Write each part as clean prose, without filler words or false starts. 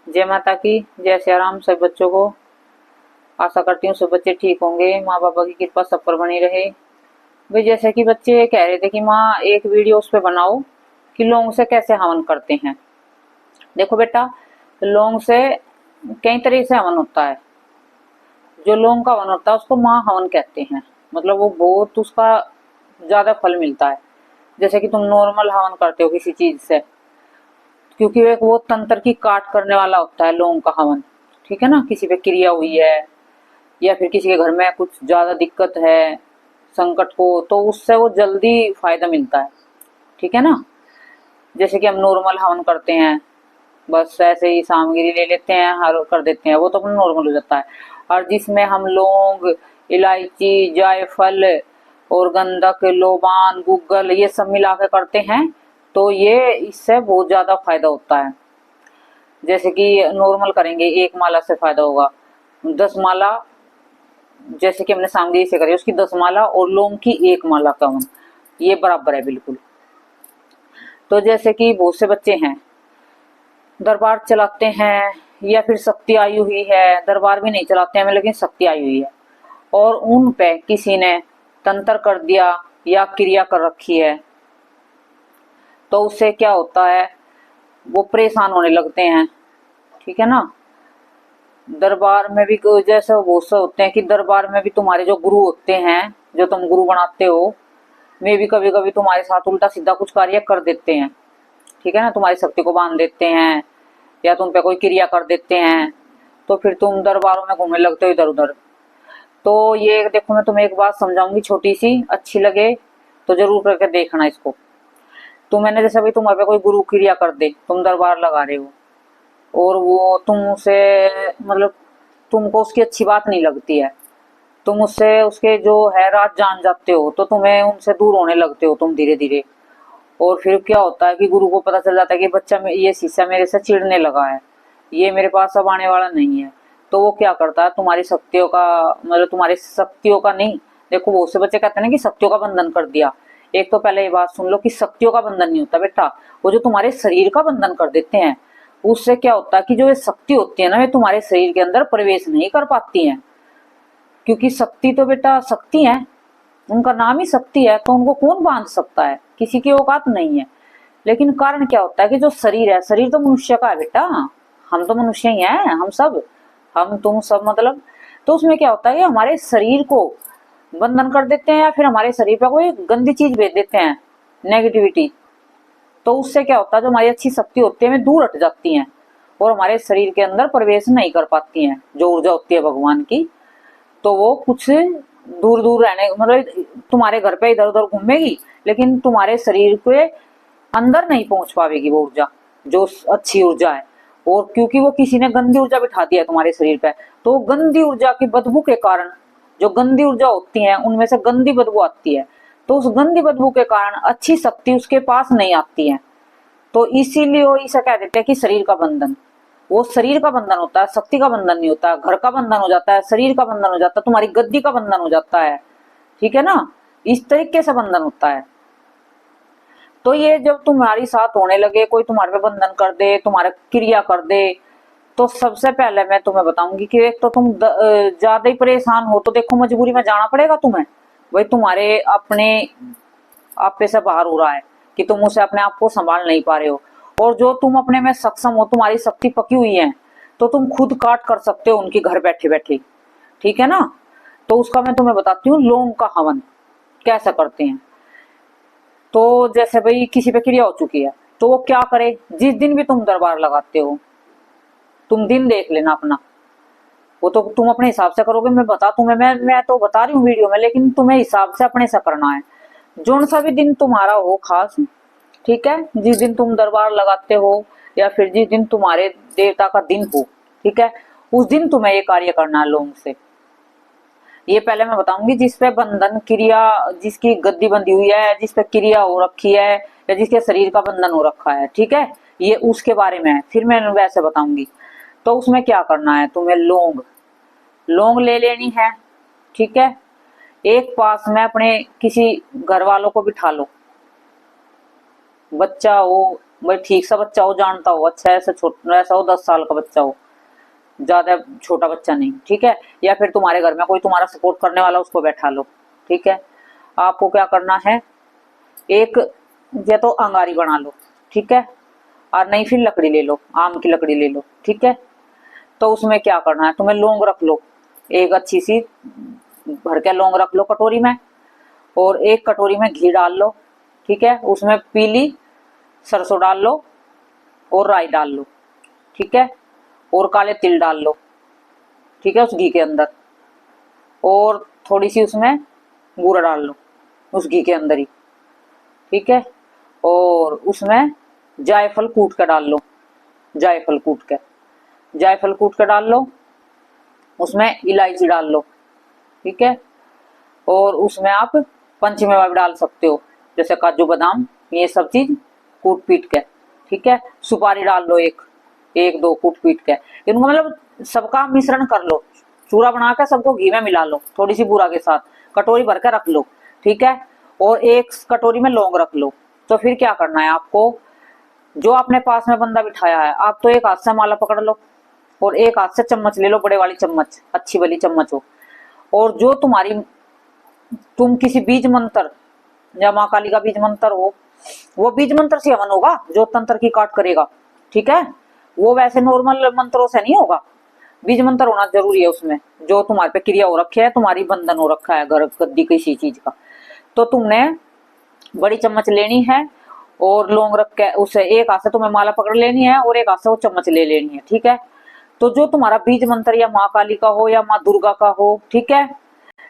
जय माता की, जय श्री राम। सब बच्चों को आशा करती हूँ सब बच्चे ठीक होंगे, माँ बाबा की कृपा सब पर बनी रहे। भाई जैसे कि बच्चे कह रहे थे कि माँ एक वीडियो उस पे बनाओ कि लौंग से कैसे हवन करते हैं। देखो बेटा, लौंग से कई तरह से हवन होता है। जो लौंग का हवन होता है उसको महा हवन कहते हैं, मतलब वो बहुत उसका ज्यादा फल मिलता है। जैसे कि तुम नॉर्मल हवन करते हो किसी चीज से, क्योंकि एक वो तंत्र की काट करने वाला होता है लौंग का हवन, ठीक है ना। किसी पे क्रिया हुई है या फिर किसी के घर में कुछ ज्यादा दिक्कत है, संकट को, तो उससे वो जल्दी फायदा मिलता है, ठीक है ना। जैसे कि हम नॉर्मल हवन करते हैं, बस ऐसे ही सामग्री ले लेते हैं, हर कर देते हैं, वो तो अपना नॉर्मल हो जाता है। और जिसमें हम लौंग, इलायची, जायफल और गंधक, लोबान, गुग्गल ये सब मिला के करते हैं, तो ये इससे बहुत ज्यादा फायदा होता है। जैसे कि नॉर्मल करेंगे एक माला से फायदा होगा, 10 माला जैसे कि हमने सामग्री से करी उसकी 10 माला और लौंग की 1 माला का हवन, ये बराबर है बिल्कुल। तो जैसे कि बहुत से बच्चे हैं दरबार चलाते हैं या फिर शक्ति आई हुई है, दरबार भी नहीं चलाते हैं लेकिन शक्ति आई हुई है, और उन पे किसी ने तंत्र कर दिया या क्रिया कर रखी है, तो उससे क्या होता है, वो परेशान होने लगते हैं, ठीक है ना। दरबार में भी जैसे बहुत से होते हैं कि दरबार में भी तुम्हारे जो गुरु होते हैं, जो तुम गुरु बनाते हो, वे भी कभी कभी तुम्हारे साथ उल्टा सीधा कुछ कार्य कर देते हैं, ठीक है ना। तुम्हारी शक्ति को बांध देते हैं या तुम पे कोई क्रिया कर देते हैं, तो फिर तुम दरबारों में घूमने लगते हो इधर उधर। तो ये देखो, मैं तुम्हें एक बात समझाऊंगी छोटी सी, अच्छी लगे तो जरूर करके देखना इसको। तो मैंने जैसे भाई तुम्हारे पे कोई गुरु क्रिया कर दे, तुम दरबार लगा रहे हो और वो तुम उसे, मतलब तुमको उसकी अच्छी बात नहीं लगती है, तुम उससे उसके जो है राज जान जाते हो, तो तुम्हें उनसे दूर होने लगते हो तुम धीरे धीरे। और फिर क्या होता है कि गुरु को पता चल जाता है कि बच्चा ये शिष्य मेरे से चिढ़ने लगा है, ये मेरे पास अब आने वाला नहीं है। तो वो क्या करता है, तुम्हारी शक्तियों का, मतलब तुम्हारी शक्तियों का नहीं, देखो बहुत से बच्चे कहते हैं ना कि शक्तियों का बंधन कर दिया। एक तो पहले ये बात सुन लो कि शक्तियों का बंधन नहीं होता बेटा, वो जो तुम्हारे शरीर का बंधन कर देते हैं, उससे क्या होता है कि जो ये शक्ति होती है ना, वे तुम्हारे शरीर के अंदर प्रवेश नहीं कर पाती हैं। क्योंकि शक्ति तो बेटा शक्ति है, उनका नाम ही शक्ति है, तो उनको कौन बांध सकता है, किसी की औकात नहीं है। लेकिन कारण क्या होता है कि जो शरीर है, शरीर तो मनुष्य का है बेटा, हम तो मनुष्य ही हैं, हम सब, हम तुम सब मतलब। तो उसमें क्या होता है कि हमारे शरीर को बंधन कर देते हैं या फिर हमारे शरीर पर कोई गंदी चीज भेज देते हैं, नेगेटिविटी। तो उससे क्या होता है, जो हमारी अच्छी शक्ति होती है वे दूर हट जाती हैं और हमारे शरीर के अंदर प्रवेश नहीं कर पाती हैं, जो ऊर्जा होती है भगवान की। तो वो कुछ दूर दूर रहने, मतलब तुम्हारे घर पे इधर उधर घूमेगी लेकिन तुम्हारे शरीर के अंदर नहीं पहुंच पाएगी वो ऊर्जा, जो अच्छी ऊर्जा है। और क्योंकि वो किसी ने गंदी ऊर्जा बिठा दिया है तुम्हारे शरीर पे, तो गंदी ऊर्जा की बदबू के कारण, जो गंदी ऊर्जा होती है उनमें से गंदी बदबू आती है, तो उस गंदी बदबू के कारण अच्छी शक्ति उसके पास नहीं आती है। तो इसीलिए वो इसे कह देते हैं कि शरीर का बंधन। वो शरीर का बंधन होता है, शक्ति का बंधन नहीं होता। घर का बंधन हो जाता है, शरीर का बंधन हो जाता है, तुम्हारी गद्दी का बंधन हो जाता है, ठीक है ना। इस तरीके से बंधन होता है। तो ये जब तुम्हारी साथ होने लगे, कोई तुम्हारे पे बंधन कर दे, तुम्हारे क्रिया कर दे, तो सबसे पहले मैं तुम्हें बताऊंगी कि एक तो तुम ज्यादा ही परेशान हो तो देखो मजबूरी में जाना पड़ेगा तुम्हें। भाई तुम्हारे अपने आपे से बाहर हो रहा है कि तुम उसे अपने आप को संभाल नहीं पा रहे हो, और जो तुम अपने में सक्षम हो, तुम्हारी शक्ति पकी हुई है, तो तुम खुद काट कर सकते हो उनकी घर बैठे बैठे, ठीक है ना। तो उसका मैं तुम्हें बताती हूँ लौंग का हवन कैसा करते हैं। तो जैसे भाई किसी पे क्रिया हो चुकी है, तो वो क्या करे, जिस दिन भी तुम दरबार लगाते हो, तुम दिन देख लेना अपना, वो तो तुम अपने हिसाब से करोगे, मैं बता तुम्हें, मैं तो बता रही हूँ वीडियो में, लेकिन तुम्हें हिसाब से अपने से करना है। जोन सा भी दिन तुम्हारा हो खास, ठीक है, जिस दिन तुम दरबार लगाते हो या फिर जिस दिन तुम्हारे देवता का दिन हो, ठीक है, उस दिन तुम्हें ये कार्य करना है लौंग से। ये पहले मैं बताऊंगी, जिसपे बंधन क्रिया, जिसकी गद्दी बंधी हुई है, जिसपे क्रिया हो रखी है या जिसके शरीर का बंधन हो रखा है, ठीक है, ये उसके बारे में है, फिर मैं वैसे बताऊंगी। तो उसमें क्या करना है, तुम्हें लौंग लौंग ले लेनी है, ठीक है। एक पास में अपने किसी घर वालों को बिठा लो, बच्चा हो भाई ठीक सा बच्चा हो, जानता हो, अच्छा ऐसा छोटा ऐसा हो 10 साल का बच्चा हो, ज्यादा छोटा बच्चा नहीं, ठीक है। या फिर तुम्हारे घर में कोई तुम्हारा सपोर्ट करने वाला, उसको बैठा लो, ठीक है। आपको क्या करना है, एक या तो अंगारी बना लो, ठीक है, और नहीं फिर लकड़ी ले लो, आम की लकड़ी ले लो, ठीक है। तो उसमें क्या करना है, तुम्हें लौंग रख लो, एक अच्छी सी भर के लौंग रख लो कटोरी में, और एक कटोरी में घी डाल लो, ठीक है। उसमें पीली सरसों डाल लो और राई डाल लो, ठीक है, और काले तिल डाल लो, ठीक है, उस घी के अंदर, और थोड़ी सी उसमें बूरा डाल लो उस घी के अंदर ही, ठीक है। और उसमें जायफल कूट के डाल लो, जायफल कूट के, जायफल कूट के डाल लो, उसमें इलायची डाल लो, ठीक है। और उसमें आप पंचमेवा भी डाल सकते हो, जैसे काजू बादाम, ये सब चीज कूट पीट के, ठीक है। सुपारी डाल लो, एक एक दो कूट पीट के, इनको मतलब सबका मिश्रण कर लो, चूरा बना के सबको घी में मिला लो, थोड़ी सी बूरा के साथ, कटोरी भर के रख लो, ठीक है। और एक कटोरी में लौंग रख लो। तो फिर क्या करना है आपको, जो आपने पास में बंदा बिठाया है, आप तो एक हाथ से माला पकड़ लो और एक हाथ से चम्मच ले लो, बड़े वाली चम्मच, अच्छी वाली चम्मच हो। और जो तुम्हारी, तुम किसी बीज मंत्र या माँ काली का बीज मंत्र हो, वो बीज मंत्र से हवन होगा, जो तंत्र की काट करेगा, ठीक है। वो वैसे नॉर्मल मंत्रों से नहीं होगा, बीज मंत्र होना जरूरी है उसमें, जो तुम्हारे पे क्रिया हो रखी है, तुम्हारी बंधन हो रखा है घर गद्दी किसी चीज का। तो तुमने बड़ी चम्मच लेनी है और लौंग रख के उसे एक हाथ से तुम्हें माला पकड़ लेनी है और एक हाथ से वो चम्मच ले लेनी है, ठीक है। तो जो तुम्हारा बीज मंत्र या माँ काली का हो या माँ दुर्गा का हो, ठीक है,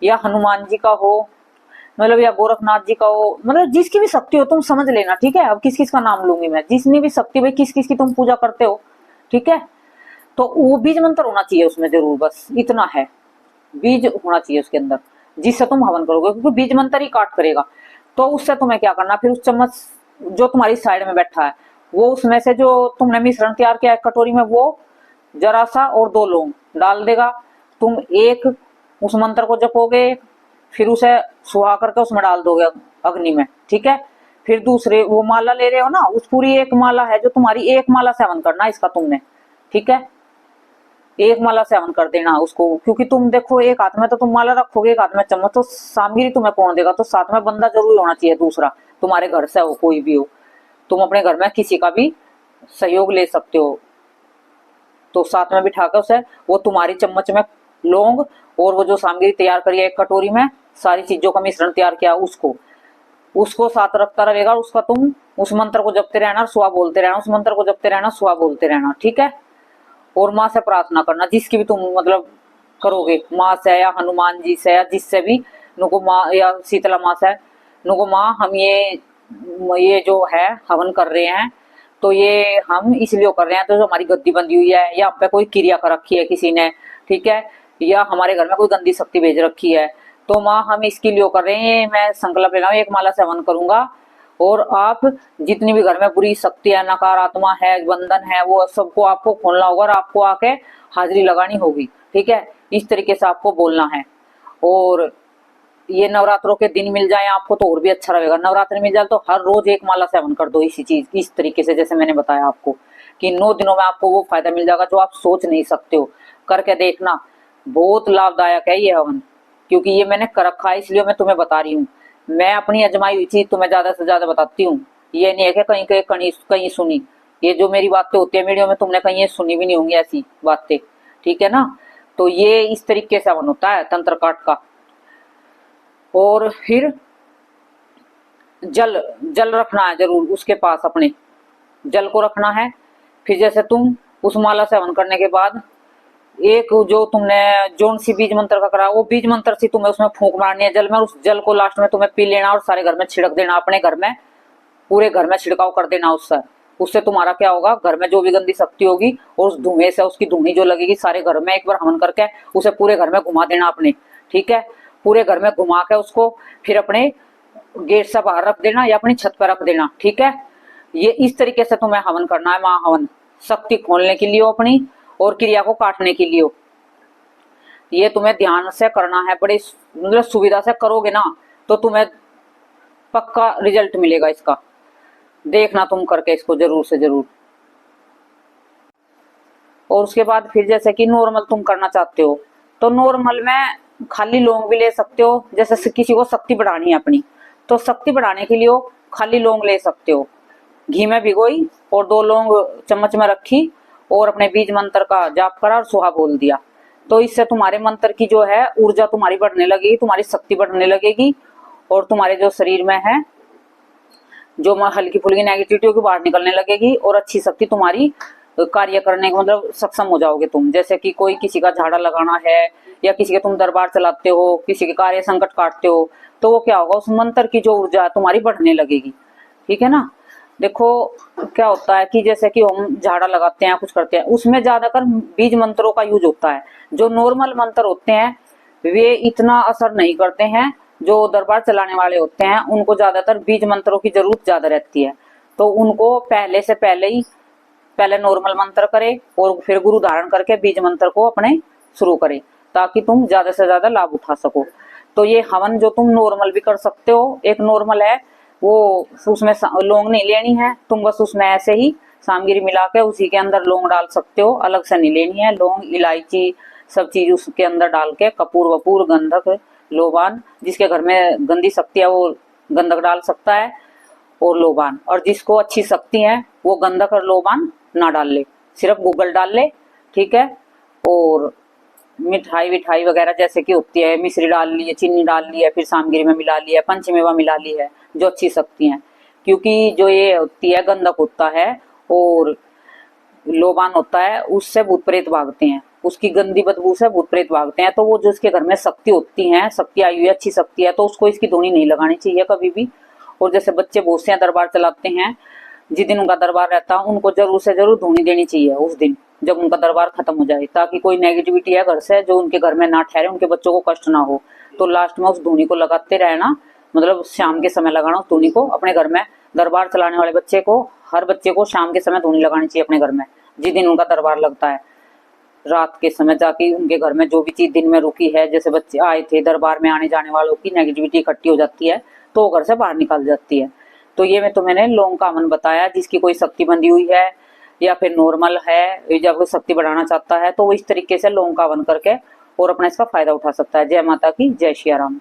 या हनुमान जी का हो, मतलब या गोरखनाथ जी का हो, मतलब जिसकी भी शक्ति हो तुम समझ लेना, ठीक है। अब किस किस का नाम लूंगी मैं, जिसनी भी शक्ति भाई किस किस की तुम पूजा करते हो, ठीक है। तो वो बीज मंत्र होना चाहिए उसमें जरूर, बस इतना है, बीज होना चाहिए उसके अंदर, जिससे तुम हवन करोगे, क्योंकि बीज मंत्र ही काट करेगा। तो उससे तुम्हें क्या करना, फिर उस चम्मच जो तुम्हारी साइड में बैठा है, वो उसमें से जो तुमने मिश्रण तैयार किया है कटोरी में, वो जरा सा और 2 लौंग डाल देगा। तुम एक उस मंत्र को जपोगे, फिर उसे सुहा करके उसमें डाल दोगे अग्नि में, ठीक है। फिर दूसरे वो माला ले रहे हो ना, उस पूरी एक माला है जो तुम्हारी, एक माला सेवन करना इसका तुमने, ठीक है। एक माला सेवन कर देना उसको, क्योंकि तुम देखो एक हाथ में तो तुम माला रखोगे, एक हाथ में चम्मच, तो सामगिरी तुम्हें कौन देगा, तो साथ में बंदा जरूर होना चाहिए दूसरा, तुम्हारे घर से हो कोई भी हो, तुम अपने घर में किसी का भी सहयोग ले सकते हो। तो साथ में बिठा कर उसे, वो तुम्हारी चम्मच में लौंग और वो जो सामग्री तैयार करी है एक कटोरी में, सारी चीजों का मिश्रण तैयार किया, उसको उसको साथ रखता रहेगा, उसका तुम उस मंत्र को जपते रहना, सुहा बोलते रहना, उस मंत्र को जपते रहना, सुहा बोलते रहना, ठीक है। और माँ से प्रार्थना करना, जिसकी भी तुम मतलब करोगे, माँ से या हनुमान जी से या जिससे भी, नुको माँ या शीतला माँ से, नुको माँ हम ये जो है हवन कर रहे हैं, तो ये हम इसलिए कर रहे हैं, तो जो हमारी गद्दी बंधी हुई है या हम पे कोई क्रिया कर रखी है किसी ने, ठीक है, या हमारे घर में कोई गंदी शक्ति भेज रखी है, तो माँ हम इसके लिए कर रहे हैं, मैं संकल्प ले रहा हूँ, एक माला से हवन करूंगा। और आप जितनी भी घर में बुरी शक्ति है, नकारात्मा है, बंधन है, वो सबको आपको खोलना होगा और आपको आके हाजिरी लगानी होगी, ठीक है। इस तरीके से आपको बोलना है। और ये नवरात्रों के दिन मिल जाए आपको तो और भी अच्छा रहेगा, नवरात्र मिल जाए तो हर रोज एक माला सेवन कर दो इसी चीज, इस तरीके से जैसे मैंने बताया आपको कि 9 दिनों में आपको वो फायदा मिल जाएगा जो आप सोच नहीं सकते हो। करके देखना, बहुत लाभदायक है ये हवन, क्योंकि ये मैंने कर रखा है, इसलिए मैं तुम्हें बता रही हूँ। मैं अपनी अजमाई हुई चीज तुम्हें ज्यादा से ज्यादा बताती हूँ, ये नहीं है कि कहीं कहीं कहीं सुनी। ये जो मेरी बातें होती है वीडियो में, तुमने कहीं सुनी भी नहीं होंगी ऐसी बातें, ठीक है ना। तो ये इस तरीके से हवन होता है तंत्र काट का। और फिर जल जल रखना है जरूर उसके पास, अपने जल को रखना है। फिर जैसे तुम उस माला से हवन करने के बाद, एक जो तुमने जोन सी बीज मंत्र का करा, वो बीज मंत्र से तुम्हें उसमें फूंक मारनी है जल में, और उस जल को लास्ट में तुम्हें पी लेना और सारे घर में छिड़क देना, अपने घर में, पूरे घर में छिड़काव कर देना उससे। उससे तुम्हारा क्या होगा, घर में जो भी गंदी शक्ति होगी और उस धुएं से, उसकी धुनी जो लगेगी सारे घर में, एक बार हवन करके उसे पूरे घर में घुमा देना अपने, ठीक है। पूरे घर में घुमा के उसको फिर अपने गेट से बाहर रख देना या अपनी छत पर रख देना, ठीक है। ये इस तरीके से तुम्हें हवन करना है, महाहवन, शक्ति खोलने के लिए अपनी और क्रिया को काटने के लिए। ये तुम्हें ध्यान से करना है, बड़ी मतलब सुविधा से करोगे ना तो तुम्हें पक्का रिजल्ट मिलेगा इसका। देखना तुम करके इसको जरूर से जरूर। और उसके बाद फिर जैसे कि नॉर्मल तुम करना चाहते हो तो नॉर्मल में खाली लौंग भी ले सकते हो। जैसे किसी को शक्ति बढ़ानी है अपनी, तो शक्ति बढ़ाने के लिए खाली लौंग ले सकते हो। घी में भिगोई और 2 लौंग चम्मच में रखी और अपने बीज मंत्र का जाप करा और सुहा बोल दिया, तो इससे तुम्हारे मंत्र की जो है ऊर्जा तुम्हारी बढ़ने लगेगी, तुम्हारी शक्ति बढ़ने लगेगी और तुम्हारे जो शरीर में है जो हल्की फुल्की नेगेटिविटी होगी बाहर निकलने लगेगी और अच्छी शक्ति तुम्हारी कार्य करने का मतलब सक्षम हो जाओगे तुम। जैसे कि कोई किसी का झाड़ा लगाना है या किसी के तुम दरबार चलाते हो, किसी के कार्य संकट काटते हो, तो वो क्या होगा, उस मंत्र की जो ऊर्जा तुम्हारी बढ़ने लगेगी। ठीक है ना। देखो क्या होता है कि जैसे कि हम झाड़ा लगाते हैं कुछ करते हैं, उसमें ज्यादातर बीज मंत्रों का यूज होता है। जो नॉर्मल मंत्र होते हैं वे इतना असर नहीं करते हैं। जो दरबार चलाने वाले होते हैं उनको ज्यादातर बीज मंत्रों की जरूरत ज्यादा रहती है, तो उनको पहले नॉर्मल मंत्र करे और फिर गुरु धारण करके बीज मंत्र को अपने शुरू करे, ताकि तुम ज्यादा से ज्यादा लाभ उठा सको। तो ये हवन जो तुम नॉर्मल भी कर सकते हो, एक नॉर्मल है वो उसमें लौंग नहीं लेनी है, तुम बस उसमें ऐसे ही सामग्री मिला के उसी के अंदर लौंग डाल सकते हो, अलग से नहीं लेनी है। लौंग इलायची सब चीज उसके अंदर डाल के कपूर वपूर गंधक लोबान, जिसके घर में गंदी शक्ति है वो गंधक डाल सकता है और लोबान, और जिसको अच्छी शक्ति है वो गंधक और लोबान ना डाल ले, सिर्फ गूगल डाल ले। ठीक है। और मिठाई विठाई वगैरह जैसे कि होती है, मिश्री डाल ली है, चीनी डाल ली है, फिर सामग्री में मिला ली है, पंचमेवा मिला ली है, जो अच्छी शक्ति है। क्योंकि जो ये होती है गंधक होता है और लोबान होता है, उससे भूत प्रेत भागते हैं, उसकी गंदी बदबू से भूत प्रेत भागते हैं। तो वो जो इसके घर में शक्ति होती है, शक्ति आई हुई है, अच्छी शक्ति है, तो उसको इसकी धुनी नहीं लगानी चाहिए कभी भी। और जैसे बच्चे बहुत से दरबार चलाते हैं, जिस दिन उनका दरबार रहता है उनको जरूर से जरूर धुनी देनी चाहिए उस दिन जब उनका दरबार खत्म हो जाए, ताकि कोई नेगेटिविटी है घर से जो उनके घर में ना ठहरे, उनके बच्चों को कष्ट ना हो। तो लास्ट में उस धुनी को लगाते रहना, मतलब शाम के समय लगाना उस धुनी को अपने घर में। दरबार चलाने वाले बच्चे को, हर बच्चे को शाम के समय धुनी लगानी चाहिए अपने घर में, जिस दिन उनका दरबार लगता है। रात के समय जाके उनके घर में जो भी चीज दिन में रुकी है, जैसे बच्चे आए थे, दरबार में आने जाने वालों की नेगेटिविटी इकट्ठी हो जाती है तो घर से बाहर निकल जाती है। तो ये मैं तुम्हें लौंग का हवन बताया, जिसकी कोई शक्ति बंधी हुई है या फिर नॉर्मल है, जब कोई शक्ति बढ़ाना चाहता है तो वो इस तरीके से लौंग का हवन करके और अपना इसका फायदा उठा सकता है। जय माता की, जय श्री राम।